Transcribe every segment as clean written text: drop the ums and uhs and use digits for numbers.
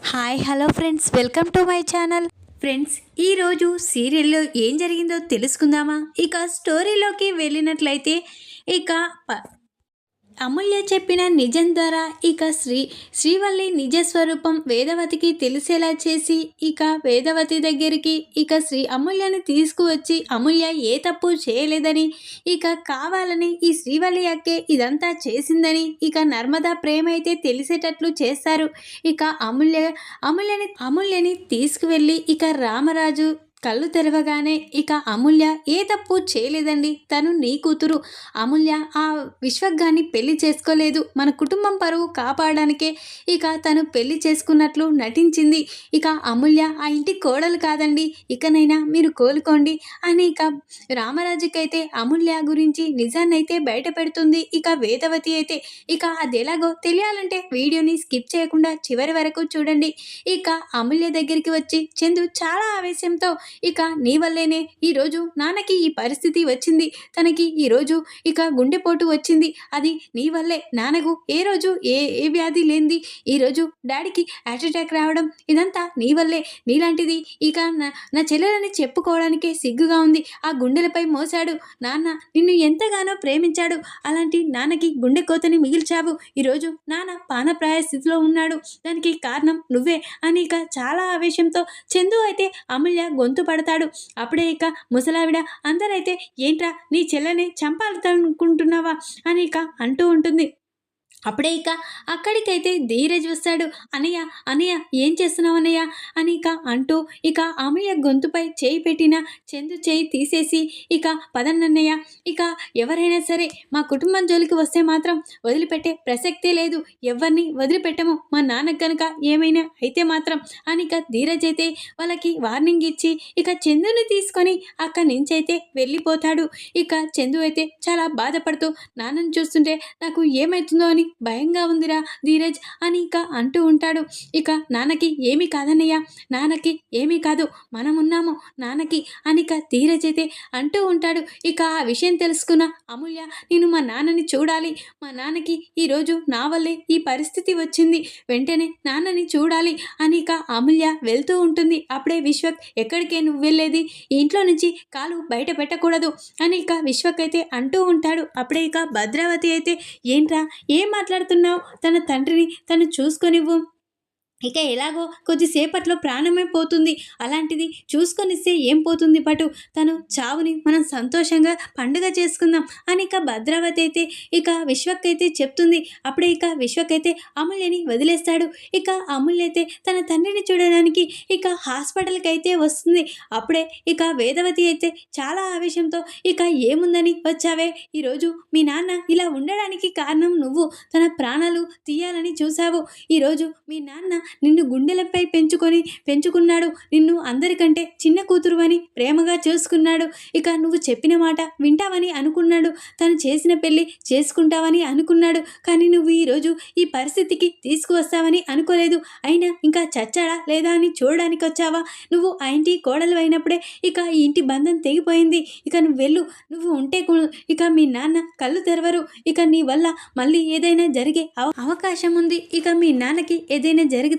Hi hello friends, welcome to my channel. Friends, ఈరోజు సీరియల్లో ఏం జరిగిందో తెలుసుకుందామా? ఇక స్టోరీలోకి వెళ్ళినట్లయితే ఇక అమూల్య చెప్పిన నిజం ద్వారా ఇక శ్రీవల్లి నిజ స్వరూపం వేదవతికి తెలిసేలా చేసి ఇక వేదవతి దగ్గరికి ఇక అమూల్యని తీసుకువచ్చి అమూల్య ఏ తప్పు చేయలేదని, ఇక కావాలని ఈ శ్రీవల్లి అక్కే ఇదంతా చేసిందని ఇక నర్మదా ప్రేమ అయితే తెలిసేటట్లు చేస్తారు. ఇక అమూల్యని తీసుకువెళ్ళి ఇక రామరాజు కళ్ళు తెరవగానే ఇక అమూల్య ఏ తప్పు చేయలేదండి, తను నీ కూతురు. అమూల్య ఆ విశ్వగ్గాన్ని పెళ్లి చేసుకోలేదు, మన కుటుంబం పరువు కాపాడడానికే ఇక తను పెళ్లి చేసుకున్నట్లు నటించింది. ఇక అమూల్య ఆ ఇంటి కోడలు కాదండి, ఇకనైనా మీరు కోలుకోండి అని ఇక రామరాజుకైతే అమూల్య గురించి నిజాన్నైతే బయట పెడుతుంది. ఇక వేదవతి అయితే ఇక అది ఎలాగో తెలియాలంటే వీడియోని స్కిప్ చేయకుండా చివరి వరకు చూడండి. ఇక అమూల్య దగ్గరికి వచ్చి చందు చాలా ఆవేశంతో ఇక నీ వల్లేనే ఈరోజు నాన్నకి ఈ పరిస్థితి వచ్చింది, తనకి ఈరోజు ఇక గుండెపోటు వచ్చింది, అది నీ వల్లే. నాన్నకు ఏ రోజు ఏ ఏ వ్యాధి లేనిది ఈరోజు డాడీకి హార్ట్ అటాక్ రావడం ఇదంతా నీ వల్లే. నీలాంటిది ఇక నా చెల్లెలని చెప్పుకోవడానికే సిగ్గుగా ఉంది. ఆ గుండెలపై మోసాడు నాన్న, నిన్ను ఎంతగానో ప్రేమించాడు, అలాంటి నాన్నకి గుండె కోతని మిగిల్చావు. ఈరోజు నాన్న పానప్రాయ స్థితిలో ఉన్నాడు, దానికి కారణం నువ్వే అని ఇక చాలా ఆవేశంతో చందు అయితే అమూల్య గొంతు పడతాడు. అప్పుడే ఇక ముసలావిడ అందరైతే ఏంట్రా నీ చెల్లని చంపాలనుకుంటున్నావా అని ఇక అంటూ ఉంటుంది. అప్పుడే ఇక అక్కడికైతే ధీరజ్ వస్తాడు. అనయ్య అనయ్య ఏం చేస్తున్నావు అనయ్య అని ఇక అంటూ ఇక అమూల్య గొంతుపై చేయి పెట్టిన చందు చేయి తీసేసి ఇక పదన్నయ్య, ఇక ఎవరైనా సరే మా కుటుంబం జోలికి వస్తే మాత్రం వదిలిపెట్టే ప్రసక్తే లేదు, ఎవరిని వదిలిపెట్టము, మా నాన్నకు కనుక ఏమైనా అయితే మాత్రం అని ఇక ధీరజ్ అయితే వాళ్ళకి వార్నింగ్ ఇచ్చి ఇక చందుని తీసుకొని అక్కడి నుంచి అయితే వెళ్ళిపోతాడు. ఇక చందు అయితే చాలా బాధపడుతూ నాన్నని చూస్తుంటే నాకు ఏమవుతుందో అని భయంగా ఉందిరా ధీరజ్ అని ఇక అంటూ ఉంటాడు. ఇక నాన్నకి ఏమీ కాదన్నయ్య, నాన్నకి ఏమీ కాదు, మనమున్నాము నాన్నకి అని ఇక ధీరజ్ అయితే అంటూ ఉంటాడు. ఇక ఆ విషయం తెలుసుకున్న అమూల్య, నేను మా నాన్నని చూడాలి, మా నాన్నకి ఈరోజు నా వల్లే ఈ పరిస్థితి వచ్చింది, వెంటనే నాన్నని చూడాలి అని ఇక అమూల్య వెళ్తూ ఉంటుంది. అప్పుడే విశ్వక్, ఎక్కడికే నువ్వు వెళ్ళేది, ఈ ఇంట్లో నుంచి కాలు బయట పెట్టకూడదు అని ఇక విశ్వక్ అయితే అంటూ ఉంటాడు. అప్పుడే ఇక భద్రావతి అయితే ఏంట్రా ఏం మాట్లాడుతున్నావు, తన తండ్రిని తను చూసుకొనివ్వు, ఇక ఎలాగో కొద్దిసేపట్లో ప్రాణమే పోతుంది, అలాంటిది చూసుకొనిస్తే ఏం పోతుంది పటు, తను చావుని మనం సంతోషంగా పండుగ చేసుకుందాం అని ఇక భద్రావతి అయితే ఇక విశ్వక్ అయితే చెప్తుంది. అప్పుడే ఇక విశ్వక్ అయితే అమూల్యని వదిలేస్తాడు. ఇక అమూల్య అయితే తన తండ్రిని చూడడానికి ఇక హాస్పిటల్కి అయితే వస్తుంది. అప్పుడే ఇక వేదవతి అయితే చాలా ఆవేశంతో, ఇక ఏముందని వచ్చావే, ఈరోజు మీ నాన్న ఇలా ఉండడానికి కారణం నువ్వు, తన ప్రాణాలు తీయాలని చూసావు, ఈరోజు మీ నాన్న నిన్ను గుండెలపై పెంచుకున్నాడు, నిన్ను అందరికంటే చిన్న కూతురు అని ప్రేమగా చూసుకున్నాడు, ఇక నువ్వు చెప్పిన మాట వింటావని అనుకున్నాడు, తను చేసిన పెళ్లి చేసుకుంటావని అనుకున్నాడు, కానీ నువ్వు ఈరోజు ఈ పరిస్థితికి తీసుకువస్తావని అనుకోలేదు. అయినా ఇంకా చచ్చాడా లేదా అని చూడడానికి వచ్చావా, నువ్వు ఆ ఇంటి కోడలు అయినప్పుడే ఇక ఈ ఇంటి బంధం తెగిపోయింది, ఇక నువ్వు వెళ్ళు, నువ్వు ఉంటే ఇక మీ నాన్న కళ్ళు తెరవరు, ఇక నీ వల్ల మళ్ళీ ఏదైనా జరిగే అవకాశం ఉంది, ఇక మీ నాన్నకి ఏదైనా జరిగితే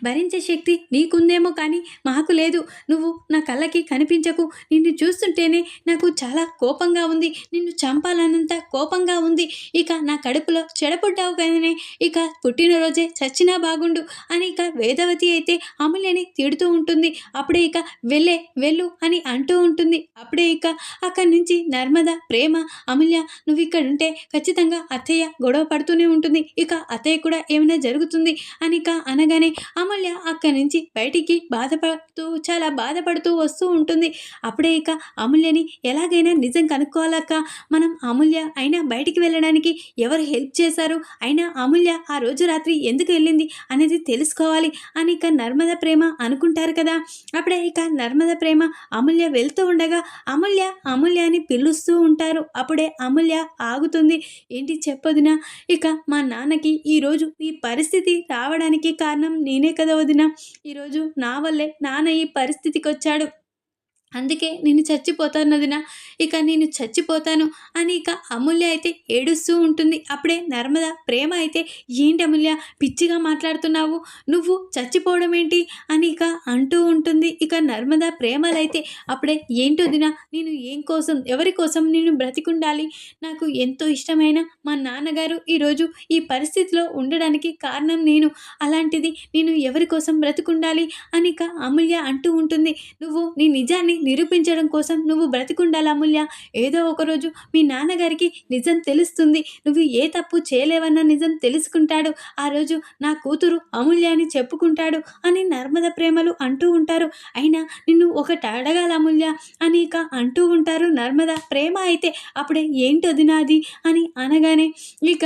భరించే శక్తి నీకుందేమో కానీ మాకు లేదు, నువ్వు నా కళ్ళకి కనిపించకు, నిన్ను చూస్తుంటేనే నాకు చాలా కోపంగా ఉంది, నిన్ను చంపాలన్నంత కోపంగా ఉంది, ఇక నా కడుపులో చెడపుట్టావు కదనే, ఇక పుట్టినరోజే చచ్చినా బాగుండు అని ఇక వేదవతి అయితే అమూల్యని తిడుతూ ఉంటుంది. అప్పుడే ఇక వెళ్ళు అని అంటూ ఉంటుంది. అప్పుడే ఇక అక్కడి నుంచి నర్మద, ప్రేమ, అమూల్య నువ్వు ఇక్కడ ఉంటే ఖచ్చితంగా అత్తయ్య గొడవ పడుతూనే ఉంటుంది, ఇక అత్తయ్య కూడా ఏమైనా జరుగుతుంది అని ఇక అనగానే అమూల్య అక్కడి నుంచి బయటికి చాలా బాధపడుతూ వస్తూ ఉంటుంది. అప్పుడే ఇక అమూల్యని ఎలాగైనా నిజం కనుక్కోవాలక్క, మనం అమూల్య అయినా బయటికి వెళ్ళడానికి ఎవరు హెల్ప్ చేశారు, అయినా అమూల్య ఆ రోజు రాత్రి ఎందుకు వెళ్ళింది అనేది తెలుసుకోవాలి అని ఇక నర్మద, ప్రేమ అనుకుంటారు కదా. అప్పుడే ఇక నర్మద, ప్రేమ అమూల్య వెళ్తూ ఉండగా అమూల్య అని పిలుస్తూ ఉంటారు. అప్పుడే అమూల్య ఆగుతుంది. ఏంటి చెప్పొదినా, ఇక మా నాన్నకి ఈరోజు ఈ పరిస్థితి రావడానికి కారణం నేనే కదా వదినా, ఈరోజు నా వల్లే నాన్న ఈ పరిస్థితికి వచ్చాడు, అందుకే నేను చచ్చిపోతాను వదిన. ఇక నేను చచ్చిపోతాను అని ఇక అమూల్య అయితే ఏడుస్తూ ఉంటుంది. అప్పుడే నర్మద ప్రేమ అయితే, ఏంటి అమూల్య పిచ్చిగా మాట్లాడుతున్నావు? నువ్వు చచ్చిపోవడం ఏంటి? అని ఇక అంటూ ఉంటుంది. ఇక నర్మద ప్రేమలైతే అప్పుడే, ఏంటి వదిన, నేను ఏం కోసం, ఎవరి కోసం నేను బ్రతికుండాలి? నాకు ఎంతో ఇష్టమైన మా నాన్నగారు ఈరోజు ఈ పరిస్థితిలో ఉండడానికి కారణం నేను. అలాంటిది నేను ఎవరి కోసం బ్రతికుండాలి అని ఇక అమూల్య అంటూ ఉంటుంది. నువ్వు నీ నిజాన్ని నిరూపించడం కోసం నువ్వు బ్రతికుండాలి అమూల్య. ఏదో ఒకరోజు మీ నాన్నగారికి నిజం తెలుస్తుంది. నువ్వు ఏ తప్పు చేయలేవన్న నిజం తెలుసుకుంటాడు. ఆ రోజు నా కూతురు అమూల్య అని చెప్పుకుంటాడు అని నర్మద ప్రేమలు అంటూ ఉంటారు. అయినా నిన్ను ఒకటి అడగాలి అమూల్య అని ఇక అంటూ ఉంటారు నర్మద ప్రేమ అయితే. అప్పుడే, ఏంటి వదిన అది అని అనగానే, ఇక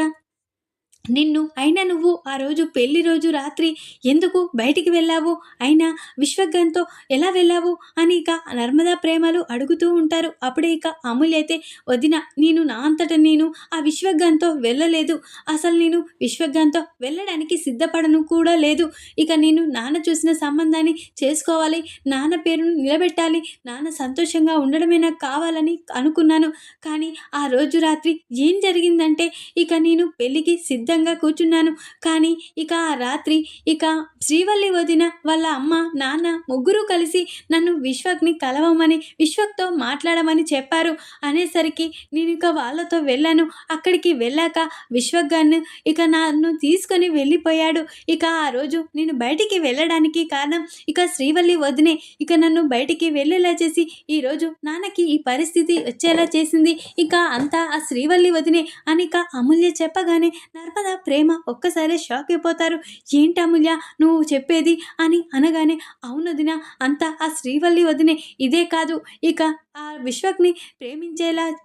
అయినా నువ్వు ఆ రోజు పెళ్లి రోజు రాత్రి ఎందుకు బయటికి వెళ్ళావు? అయినా విశ్వగంతో ఎలా వెళ్ళావు అని ఇక నర్మదా ప్రేమలు అడుగుతూ ఉంటారు. అప్పుడే ఇక అమూల్య అయితే, వదిన, నేను నా అంతట నేను ఆ విశ్వగంతో వెళ్ళలేదు. అసలు నేను విశ్వగంతో వెళ్ళడానికి సిద్ధపడను కూడా లేదు. ఇక నేను నాన్న చూసిన సంబంధాన్ని చేసుకోవాలి, నాన్న పేరును నిలబెట్టాలి, నాన్న సంతోషంగా ఉండడమే నాకు కావాలని అనుకున్నాను. కానీ ఆ రోజు రాత్రి ఏం జరిగిందంటే, ఇక నేను పెళ్ళికి సిద్ధంగా కూర్చున్నాను. కానీ ఇక ఆ రాత్రి ఇక శ్రీవల్లి వదిన వాళ్ళ అమ్మ, నాన్న ముగ్గురు కలిసి నన్ను విశ్వక్ని కలవమని, విశ్వక్తో మాట్లాడమని చెప్పారు. అనేసరికి నేను ఇక వాళ్ళతో వెళ్ళాను. అక్కడికి వెళ్ళాక విశ్వక్ గారు ఇక నన్ను తీసుకొని వెళ్ళిపోయాడు. ఇక ఆ రోజు నేను బయటికి వెళ్ళడానికి కారణం ఇక శ్రీవల్లి వదినే. ఇక నన్ను బయటికి వెళ్ళేలా చేసి ఈరోజు నాన్నకి ఈ పరిస్థితి వచ్చేలా చేసింది. ఇక అంతా ఆ శ్రీవల్లి వదినే అని ఇక అమూల్య చెప్పగానే నర్మద ప్రేమ ఒక్కసారి షాక్ అయిపోతారు. ఏంటి అమూల్య నువ్వు చెప్పేది అని అనగానే, అవునొదిన, అంతా ఆ శ్రీవల్లి వదినే. ఇదే కాదు, ఇక ఆ విశ్వక్ని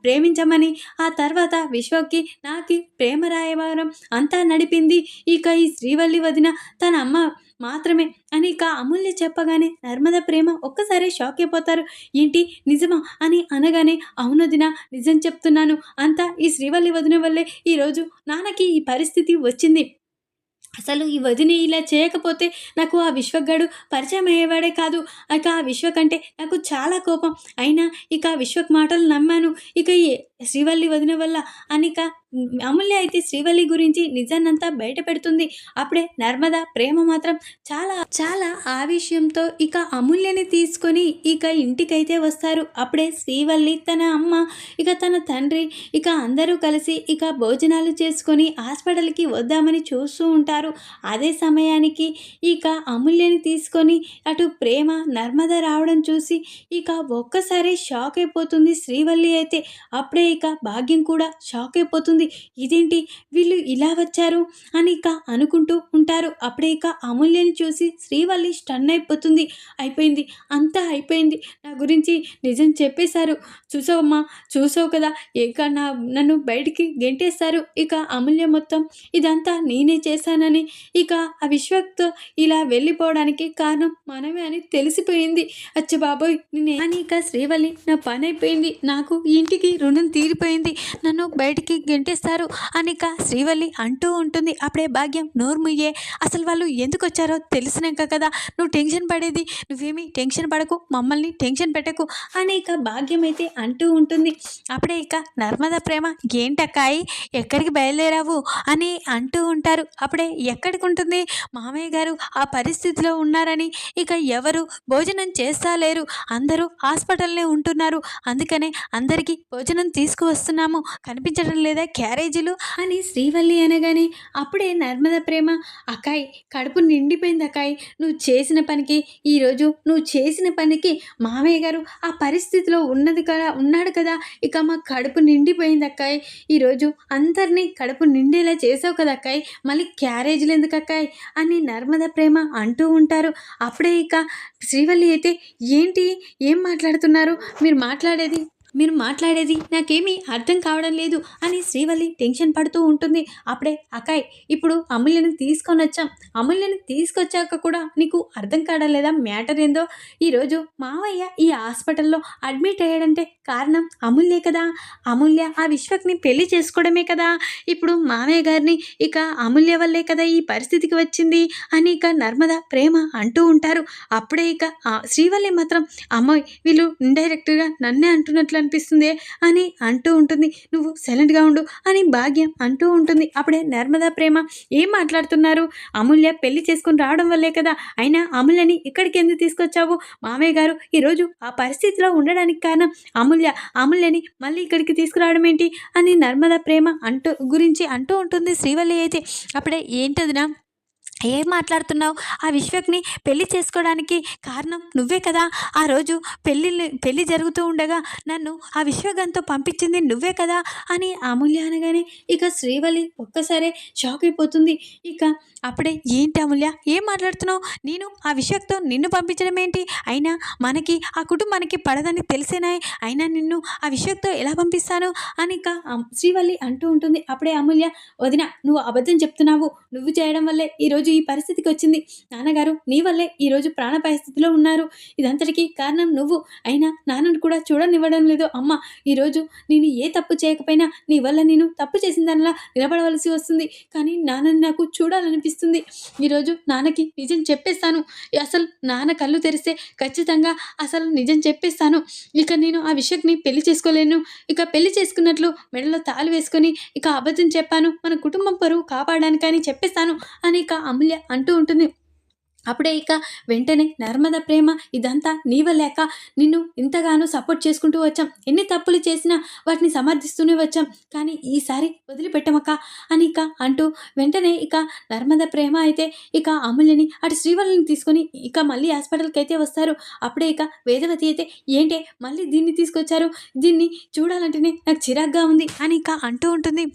ప్రేమించమని, ఆ తర్వాత విశ్వక్కి నాకి ప్రేమ రాయబారం అంతా నడిపింది ఇక ఈ శ్రీవల్లి వదిన, తన అమ్మ మాత్రమే అని ఇక అమూల్య చెప్పగానే నర్మద ప్రేమ ఒక్కసారి షాక్ అయిపోతారు. ఏంటి నిజమా అని అనగానే, అవునొదిన, నిజం చెప్తున్నాను, అంతా ఈ శ్రీవల్లి వదిన వల్లే ఈరోజు నాన్నకి ఈ పరిస్థితి వచ్చింది. అసలు ఈ వదిన ఇలా చేయకపోతే నాకు ఆ విశ్వగాడు పరిచయం అయ్యేవాడే కాదు. ఇక ఆ విశ్వక్ అంటే నాకు చాలా కోపం. అయినా ఇక ఆ విశ్వక్ మాటలు నమ్మాను. ఇక ఈ శ్రీవల్లి వదిన వల్ల అనిక అమూల్య అయితే శ్రీవల్లి గురించి నిజాన్నంతా బయట పెడుతుంది. అప్పుడే నర్మద ప్రేమ మాత్రం చాలా చాలా ఆవేశంతో ఇక అమూల్యని తీసుకొని ఇక ఇంటికైతే వస్తారు. అప్పుడే శ్రీవల్లి, తన అమ్మ, ఇక తన తండ్రి, ఇక అందరూ కలిసి ఇక భోజనాలు చేసుకొని హాస్పిటల్కి వద్దామని చూస్తూ ఉంటారు. అదే సమయానికి ఇక అమూల్యని తీసుకొని అటు ప్రేమ, నర్మద రావడం చూసి ఇక ఒక్కసారి షాక్ అయిపోతుంది శ్రీవల్లి అయితే. అప్పుడే ఇక భాగ్యం కూడా షాక్ అయిపోతుంది. ఇదేంటి వీళ్ళు ఇలా వచ్చారు అని ఇక అనుకుంటూ ఉంటారు. అప్పుడే ఇక అమూల్యని చూసి శ్రీవల్లి స్టన్ అయిపోతుంది. అయిపోయింది, అంతా అయిపోయింది, నా గురించి నిజం చెప్పేశారు. చూసావమ్మా, చూసావు కదా, ఇక నన్ను బయటికి గెంటేస్తారు. ఇక అమూల్య మొత్తం ఇదంతా నేనే చేశానని, ఇక ఆ విశ్వక్తో ఇలా వెళ్ళిపోవడానికి కారణం మనమే అని తెలిసిపోయింది. అచ్చ బాబోయ్ నేనే అని ఇక శ్రీవల్లి, నా పని అయిపోయింది, నాకు ఈ ఇంటికి రుణం తీరిపోయింది, నన్ను బయటికి గెంటేస్తారు అని ఇక శ్రీవల్లి అంటూ ఉంటుంది. అప్పుడే భాగ్యం, నోరు ముయ్యే, అసలు వాళ్ళు ఎందుకు వచ్చారో తెలిసినాక కదా నువ్వు టెన్షన్ పడేది, నువ్వేమీ టెన్షన్ పడకు, మమ్మల్ని టెన్షన్ పెట్టకు అని ఇక భాగ్యం అయితే అంటూ ఉంటుంది. అప్పుడే ఇక నర్మద ప్రేమ, ఏంటక్కాయి ఎక్కడికి బయలుదేరావు అని అంటూ ఉంటారు. అప్పుడే ఎక్కడికి ఉంటుంది, మామయ్య గారు ఆ పరిస్థితిలో ఉన్నారని ఇక ఎవరు భోజనం చేస్తా లేరు, అందరూ హాస్పిటల్నే ఉంటున్నారు, అందుకనే అందరికీ భోజనం తీసుకువస్తున్నాము, కనిపించడం లేదా క్యారేజీలు అని శ్రీవల్లి అనగానే, అప్పుడే నర్మద ప్రేమ, అక్కాయ్ కడుపు నిండిపోయింది అక్కాయ్, నువ్వు చేసిన పనికి, ఈరోజు నువ్వు చేసిన పనికి మామయ్య గారు ఆ పరిస్థితిలో ఉన్నాడు కదా, ఇక మా కడుపు నిండిపోయింది అక్కాయ్, ఈరోజు అందరినీ కడుపు నిండేలా చేసావు కదా అక్కాయ్, మళ్ళీ క్యారేజీలు ఎందుకు అక్కాయ్ అని నర్మద ప్రేమ అంటూ ఉంటారు. అప్పుడే ఇక శ్రీవల్లి అయితే, ఏంటి ఏం మాట్లాడుతున్నారు మీరు మాట్లాడేది మీరు మాట్లాడేది నాకేమీ అర్థం కావడం లేదు అని శ్రీవల్లి టెన్షన్ పడుతూ ఉంటుంది. అప్పుడే అక్కాయ్, ఇప్పుడు అమూల్యని తీసుకొనొచ్చాం. అమూల్యని తీసుకొచ్చాక కూడా నీకు అర్థం కావడం లేదా మ్యాటర్ ఏందో? ఈరోజు మావయ్య ఈ హాస్పిటల్‌లో అడ్మిట్ అయ్యాడంటే కారణం అమూల్యే కదా! అమూల్య ఆ విశ్వక్‌ని పెళ్లి చేసుకోవడమే కదా! ఇప్పుడు మావయ్య గారిని ఇక అమూల్య వల్లే కదా ఈ పరిస్థితికి వచ్చింది అని ఇక నర్మద, ప్రేమ అంటూ ఉంటారు. అప్పుడే ఇక శ్రీవల్లి మాత్రం అమ్మోయ్! వీళ్ళు ఇండైరెక్ట్‌గా నన్నే అంటున్నట్లు అనిపిస్తుందే అని అంటూ ఉంటుంది. నువ్వు సైలెంట్‌గా ఉండు అని భాగ్యం అంటూ ఉంటుంది. అప్పుడే నర్మద, ప్రేమ ఏం మాట్లాడుతున్నారు? అమూల్య పెళ్లి చేసుకొని రావడం వల్లే కదా! అయినా అమూల్యని ఇక్కడికి ఎందుకు తీసుకొచ్చావు? మామయ్య గారు ఈరోజు ఆ పరిస్థితిలో ఉండడానికి కారణం అమూల్య. అమూల్యని మళ్ళీ ఇక్కడికి తీసుకురావడం ఏంటి? అని నర్మద, ప్రేమ అంటూ ఉంటుంది శ్రీవల్లి అయితే. అప్పుడే ఏంటొదినా ఏం మాట్లాడుతున్నావు? ఆ విశ్వక్‌ని పెళ్లి చేసుకోవడానికి కారణం నువ్వే కదా! ఆ రోజు పెళ్లి జరుగుతూ ఉండగా నన్ను ఆ విశ్వగంతో పంపించింది నువ్వే కదా! అని అమూల్య అనగానే ఇక శ్రీవల్లి ఒక్కసారే షాక్ అయిపోతుంది. ఇక అప్పుడే ఏంటి అమూల్య ఏం మాట్లాడుతున్నావు? నేను ఆ విశ్వక్‌తో నిన్ను పంపించడం ఏంటి? అయినా మనకి ఆ కుటుంబానికి పడదని తెలిసేనా? అయినా నిన్ను ఆ విశ్వక్‌తో ఎలా పంపిస్తాను? అని ఇక శ్రీవల్లి అంటూ ఉంటుంది. అప్పుడే అమూల్య, వదిన నువ్వు అబద్ధం చెప్తున్నావు. నువ్వు చేయడం వల్లే ఈరోజు ఈ పరిస్థితికి వచ్చింది. నాన్నగారు నీ వల్లే ఈరోజు ప్రాణాపాయ స్థితిలో ఉన్నారు. ఇదంతటికి కారణం నువ్వు. అయినా నాన్నను కూడా చూడనివ్వడం లేదు అమ్మ. ఈరోజు నేను ఏ తప్పు చేయకపోయినా నీ వల్ల నేను తప్పు చేసిన దానిలా నిలబడవలసి వస్తుంది. కానీ నాన్నని నాకు చూడాలనిపిస్తుంది. ఈరోజు నాన్నకి నిజం చెప్పేస్తాను. అసలు నాన్న కళ్ళు తెరిస్తే ఖచ్చితంగా అసలు నిజం చెప్పేస్తాను. ఇక నేను ఆ విషయంని పెళ్లి చేసుకోలేను. ఇక పెళ్లి చేసుకున్నట్లు మెడలో తాళి వేసుకొని ఇక అబద్ధం చెప్పాను. మన కుటుంబం పరువు కాపాడడానికని చెప్పేస్తాను అని ఇక అమూల్య అంటూ ఉంటుంది. అప్పుడే ఇక వెంటనే నర్మద, ప్రేమ ఇదంతా నీ వల్లే అక్క. నిన్ను ఇంతగానో సపోర్ట్ చేసుకుంటూ వచ్చాం. ఎన్ని తప్పులు చేసినా వాటిని సమర్థిస్తూనే వచ్చాం. కానీ ఈసారి వదిలిపెట్టమక్క అని ఇక అంటూ వెంటనే ఇక నర్మద, ప్రేమ అయితే ఇక అమూల్యని అటు శ్రీవల్లిని తీసుకొని ఇక మళ్ళీ హాస్పిటల్‌కి అయితే వస్తారు. అప్పుడే ఇక వేదవతి అయితే ఏంటే మళ్ళీ దీన్ని తీసుకొచ్చారు? దీన్ని చూడాలంటేనే నాకు చిరాగ్గా ఉంది అని ఇక అంటూ ఉంటుంది.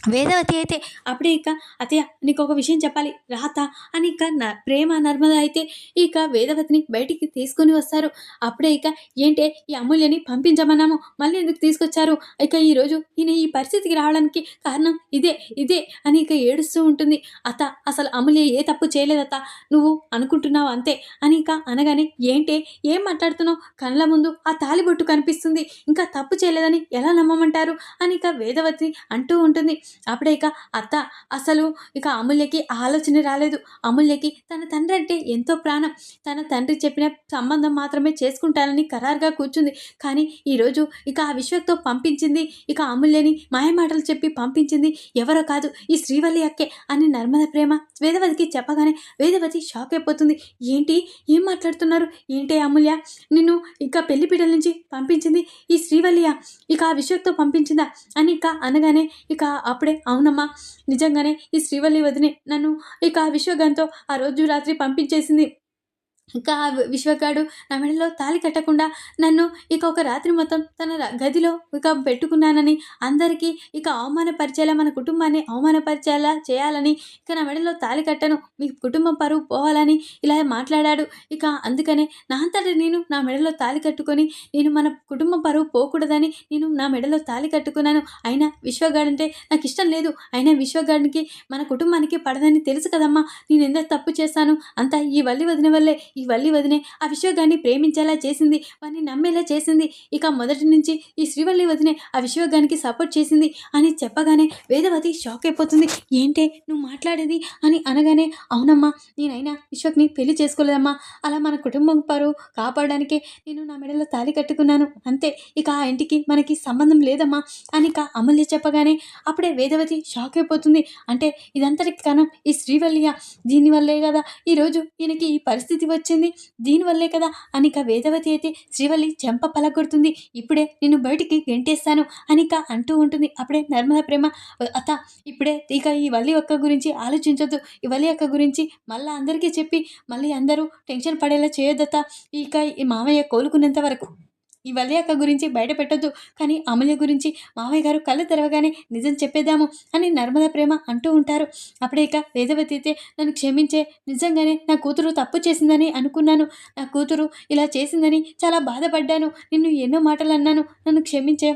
వేదవతి అయితే అప్పుడే ఇక అత్తయ్య నీకొక విషయం చెప్పాలి రాత అని ఇక ప్రేమ, నర్మద అయితే ఇక వేదవతిని బయటికి తీసుకొని వస్తారు. అప్పుడే ఇక ఏంటే ఈ అమూల్యని పంపించమన్నాము మళ్ళీ ఎందుకు తీసుకొచ్చారు? ఇక ఈరోజు ఈయన ఈ పరిస్థితికి రావడానికి కారణం ఇదే అని ఇక ఏడుస్తూ ఉంటుంది. అత్త అసలు అమూల్య ఏ తప్పు చేయలేదత్త, నువ్వు అనుకుంటున్నావు అంతే అని ఇక అనగానే ఏంటే ఏం మాట్లాడుతున్నావు? కళ్ళ ముందు ఆ తాళిబొట్టు కనిపిస్తుంది. ఇంకా తప్పు చేయలేదని ఎలా నమ్మమంటారు? అని ఇక వేదవతి అంటూ ఉంటుంది. అప్పుడే ఇక అత్త అసలు ఇక అమూల్యకి ఆలోచన రాలేదు. అమూల్యకి తన తండ్రి అంటే ఎంతో ప్రాణం. తన తండ్రి చెప్పిన సంబంధం మాత్రమే చేసుకుంటానని ఖరారుగా కూర్చుంది. కానీ ఈరోజు ఇక ఆ విశ్వక్‌తో పంపించింది ఇక అమూల్యని మాయమాటలు చెప్పి పంపించింది ఎవరో కాదు ఈ శ్రీవల్లి అక్కే అని నర్మద, ప్రేమ వేదవతికి చెప్పగానే వేదవతి షాక్ అయిపోతుంది. ఏంటి ఏం మాట్లాడుతున్నారు? ఏంటే అమూల్య నిన్ను ఇక పెళ్లిపీటల నుంచి పంపించింది ఈ శ్రీవల్లియా? ఇక ఆ విశ్వక్‌తో పంపించిందా? అని ఇక అనగానే ఇక అప్పుడే అవునమ్మా నిజంగానే ఈ శ్రీవల్లి వదినే నన్ను ఇక విశ్వగంతో ఆ రోజు రాత్రి పంపించేసింది. ఇంకా ఆ విశ్వగాడు నా మెడలో తాళి కట్టకుండా నన్ను ఇక ఒక రాత్రి మొత్తం తన గదిలో ఇక పెట్టుకున్నానని, అందరికీ ఇక అవమానపరిచేలా మన కుటుంబాన్ని అవమానపరిచేలా చేయాలని ఇక నా మెడలో తాళి కట్టను. మీ కుటుంబం పరువు పోవాలని ఇలా మాట్లాడాడు. ఇక అందుకనే నా అంతట నేను నా మెడలో తాళి కట్టుకొని నేను మన కుటుంబం పరువు పోకూడదని నేను నా మెడలో తాళి కట్టుకున్నాను. అయినా విశ్వగాడంటే నాకిష్టం లేదు. అయినా విశ్వగాడికి మన కుటుంబానికి పడదని తెలుసు కదమ్మా! నేనెంత తప్పు చేశాను. అంతా ఈ వల్లి వదిన వల్లే. ఈ వల్లి వదినే ఆ విశ్వగాన్ని ప్రేమించేలా చేసింది. వాడిని నమ్మేలా చేసింది. ఇక మొదటి నుంచి ఈ శ్రీవల్లి వదినే ఆ విశ్వగానికి సపోర్ట్ చేసింది అని చెప్పగానే వేదవతి షాక్ అయిపోతుంది. ఏంటే నువ్వు మాట్లాడేది అని అనగానే అవునమ్మా నేనైనా విశ్వక్‌ని పెళ్లి చేసుకోలేదమ్మా. అలా మన కుటుంబం పరువు కాపాడడానికే నేను నా మెడలో తాళి కట్టుకున్నాను. అంతే. ఇక ఆ ఇంటికి మనకి సంబంధం లేదమ్మా అని ఇక అమూల్య చెప్పగానే అప్పుడే వేదవతి షాక్ అయిపోతుంది. అంటే ఇదంతటికి కారణం ఈ శ్రీవల్లియా? దీనివల్లే గదా ఈరోజు ఈయనకి ఈ పరిస్థితి వచ్చింది. దీనివల్లే కదా అని ఇక వేదవతి అయితే శ్రీవల్లి చెంప పలగొడుతుంది. ఇప్పుడే నిన్ను బయటికి గెంటేస్తాను అని ఇక అంటూ ఉంటుంది. అప్పుడే నర్మద, ప్రేమ అత్త ఇప్పుడే ఇక ఈ వల్లి అక్క గురించి ఆలోచించొద్దు. ఈ వల్లి అక్క గురించి మళ్ళా అందరికీ చెప్పి మళ్ళీ అందరూ టెన్షన్ పడేలా చేయొద్దత్త. ఇక ఈ మామయ్య కోలుకునేంత వరకు ఈ వల్లి అక్క గురించి బయట పెట్టొద్దు, కానీ అమూల్య గురించి మామయ్య గారు కళ్ళు తెరవగానే నిజం చెప్పేద్దాము అని నర్మద ప్రేమ అంటూ ఉంటారు. అప్పుడే ఇక వేదవతి అయితే నన్ను క్షమించే, నిజంగానే నా కూతురు తప్పు చేసిందని అనుకున్నాను, నా కూతురు ఇలా చేసిందని చాలా బాధపడ్డాను, నిన్ను ఎన్నో మాటలు అన్నాను, నన్ను క్షమించే,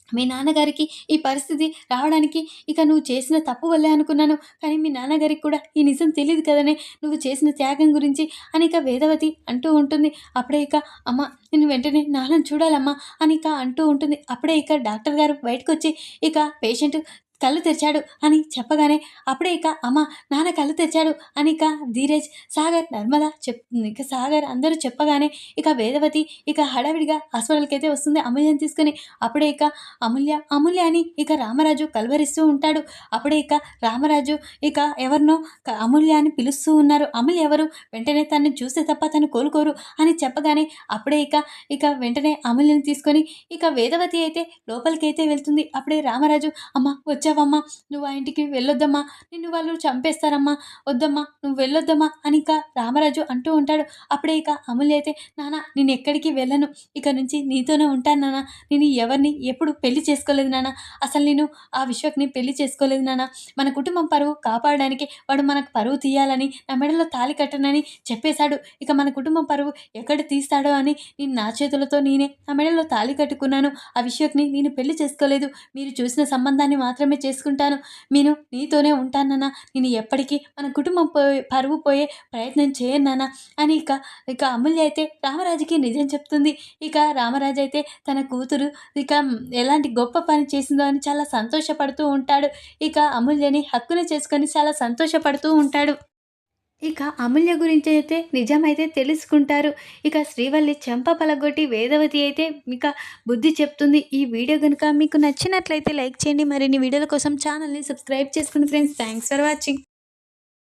మీ నాన్నగారికి ఈ పరిస్థితి రావడానికి ఇక నువ్వు చేసిన తప్పు వల్లే అనుకున్నాను, కానీ మీ నాన్నగారికి కూడా ఈ నిజం తెలియదు కదనే నువ్వు చేసిన త్యాగం గురించి అని ఇక వేదవతి అంటూ ఉంటుంది. అప్పుడే ఇక అమ్మ నేను వెంటనే నాన్నని చూడాలమ్మా అని ఇక అంటూ ఉంటుంది. అప్పుడే ఇక డాక్టర్ గారు బయటకు వచ్చి ఇక పేషెంట్ కళ్ళు తెరిచాడు అని చెప్పగానే అప్పుడే ఇక అమ్మ నాన్న కళ్ళు తెరిచాడు అని ఇక ధీరజ్, సాగర్, నర్మద ఇక సాగర్ అందరూ చెప్పగానే ఇక వేదవతి ఇక హడావిడిగా హాస్పిటల్కి వస్తుంది అమూల్యని తీసుకుని. అప్పుడే ఇక అమూల్య అమూల్య అని ఇక రామరాజు కలవరిస్తూ ఉంటాడు. అప్పుడే ఇక రామరాజు ఇక ఎవరినో అమూల్య అని పిలుస్తూ ఉన్నారు. అమూల్య ఎవరు, వెంటనే తనని చూస్తే తప్ప తను కోలుకోరు అని చెప్పగానే అప్పుడే ఇక వెంటనే అమూల్యని తీసుకొని ఇక వేదవతి అయితే లోపలికైతే వెళ్తుంది. అప్పుడే రామరాజు, అమ్మ వచ్చావమ్మా, నువ్వు ఆ ఇంటికి వెళ్ళొద్దమ్మా, నిన్ను వాళ్ళు చంపేస్తారమ్మా, వద్దమ్మా నువ్వు వెళ్ళొద్దమ్మా అని ఇక రామరాజు అంటూ ఉంటాడు. అప్పుడే ఇక అమూల్య అయితే, నాన్న నేను ఎక్కడికి వెళ్ళను, ఇక నుంచి నీతోనే ఉంటాను నాన్న, నేను ఎవరిని ఎప్పుడు పెళ్లి చేసుకోలేదు నాన్న, అసలు నేను ఆ విశ్వక్ని పెళ్లి చేసుకోలేదు నాన్న, మన కుటుంబం పరువు కాపాడడానికి వాడు మనకు పరువు తీయాలని నా మెడలో తాళి కట్టనని చెప్పేశాడు, ఇక మన కుటుంబం పరువు ఎక్కడ తీస్తాడో అని నేను నా చేతులతో నేనే నా మెడలో తాళి కట్టుకున్నాను, ఆ విశ్వక్ని నేను పెళ్లి చేసుకోలేదు, మీరు చూసిన సంబంధాన్ని మాత్రమే చేసుకుంటాను, నేను నీతోనే ఉంటాను నాన్న, నేను ఎప్పటికీ మన కుటుంబం పరువు పోయే ప్రయత్నం చేయను నాన్న అని ఇక అమూల్య అయితే రామరాజుకి నిజం చెప్తుంది. ఇక రామరాజు అయితే తన కూతురు ఇక ఎలాంటి గొప్ప పని చేసిందో అని చాలా సంతోషపడుతూ ఉంటాడు. ఇక అమూల్యని హక్కున చేసుకొని చాలా సంతోషపడుతూ ఉంటాడు. ఇక అమూల్య గురించి అయితే నిజమైతే తెలుసుకుంటారు. ఇక శ్రీవల్లి చెంప పలగొట్టి వేదవతి అయితే ఇక బుద్ధి చెప్తుంది. ఈ వీడియో కనుక మీకు నచ్చినట్లయితే లైక్ చేయండి. మరిన్ని వీడియోల కోసం ఛానల్ని సబ్స్క్రైబ్ చేసుకోండి ఫ్రెండ్స్. Thanks for watching.